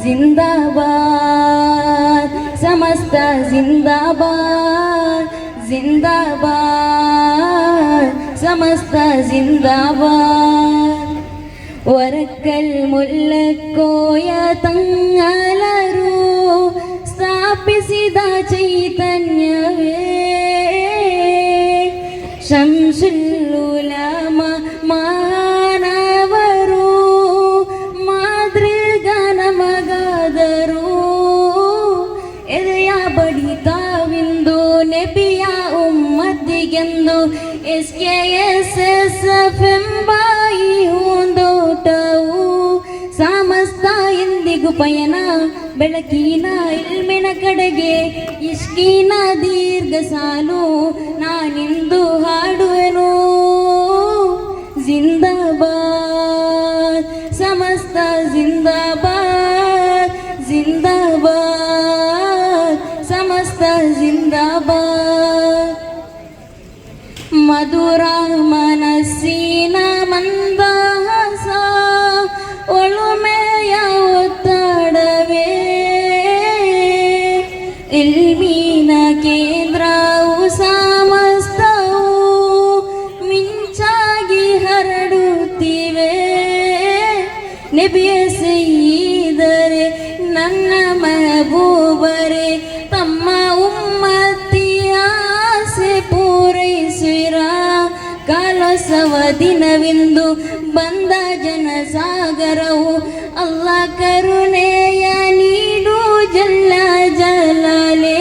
ಜಿಂದಾಬಾದ್ ಸಮಸ್ತ ಜಿಂದಾಬಾದ್ ಜಿಂದಾಬಾದ್ ಸಮಸ್ತ ಜಿಂದಾಬಾದ್ ವರಕ್ಕಲ್ ಮುಲ್ಲಕ್ಕೋಯ ತಂಗಲರು ಸ್ಥಾಪಿಸಿದ ಚೈತನ್ಯವೇ ಶಂಸುಲ್ ಉಲಮಾ ಮಾನವರು ಮಾದೃಗಾನ ಮಗಾದರು ಎದೆಯ ಬಡಿತಾವಿಂದು ನೆಬಿಯ ಉಮ್ಮತ್ತಿಗೆಂದು SKSSF ಎಂಬ ಈ ಹೂಂದೋಟವು ಸಮಸ್ತ ಎಂದಿಗೂ ಪಯಣ ಬೆಳಕಿನ ಇಲ್ಮಿನ ಕಡೆಗೆ ಇಷ್ಕಿನ ದೀರ್ಘ ಸಾಲು ನಾನಿಂದು ಹಾಡುವೆನು ಜಿಂದಾಬಾದ್ ಸಮಸ್ತ ಜಿಂದಾಬಾದ್ ಜಿಂದಾಬಾದ್ ಸಮಸ್ತ ಜಿಂದಾಬಾದ್ ಮಧುರ ಮನಸ್ಸಿನ ಮಂದಹಾಸ ಒಳುಮೆಯ ಒತ್ತಡವೇ ಇಲ್ಮಿನ ಕೇಂದ್ರವು ಸಮಸ್ತವು ಮಿಂಚಾಗಿ ಹರಡುತ್ತಿವೆ ನಬಿಯ ಸಯ್ಯಿದರೆ ನನ್ನ ಮೆಹಬೂಬರೇ ತಮ್ಮ ಉಮ್ಮತ್ತಿಯ ಆಸೆ ಪೂರೈಸಿರ ಕಲಸವ ದಿನವೆಂದು ಬಂದ ಜನಸಾಗರವು ಅಲ್ಲ ಕರುಣೆಯ ನೀಡು ಜಲ್ಲ ಜಲಾಲೆ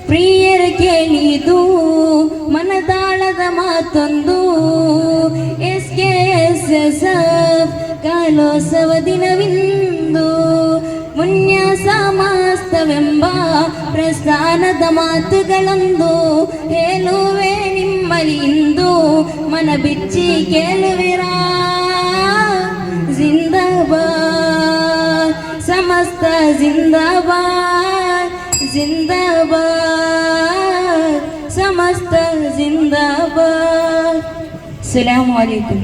ಪ್ರಿಯರ ಕೇಳಿದು ಮನದಾಳದ ಮಾತೊಂದು SKSSF ಕಲೋತ್ಸವ ದಿನವಿಂದು ಪುಣ್ಯ ಸಮಸ್ತವೆಂಬ ಪ್ರಸ್ಥಾನದ ಮಾತುಗಳೊಂದು ಹೇಳುವೆ ನಿಮ್ಮಲ್ಲಿ ಇಂದು ಮನ ಬಿಚ್ಚಿ ಕೇಳುವಿರಾ ಜಿಂದಾಬಾದ್ ಸಮಸ್ತ ಜಿಂದಾಬಾದ್ ಜಿಂದಾಬಾದ್ ಸಮಸ್ತ ಜಿಂದಾಬಾದ್. ಅಸ್ಸಲಾಮು ಅಲೈಕುಂ.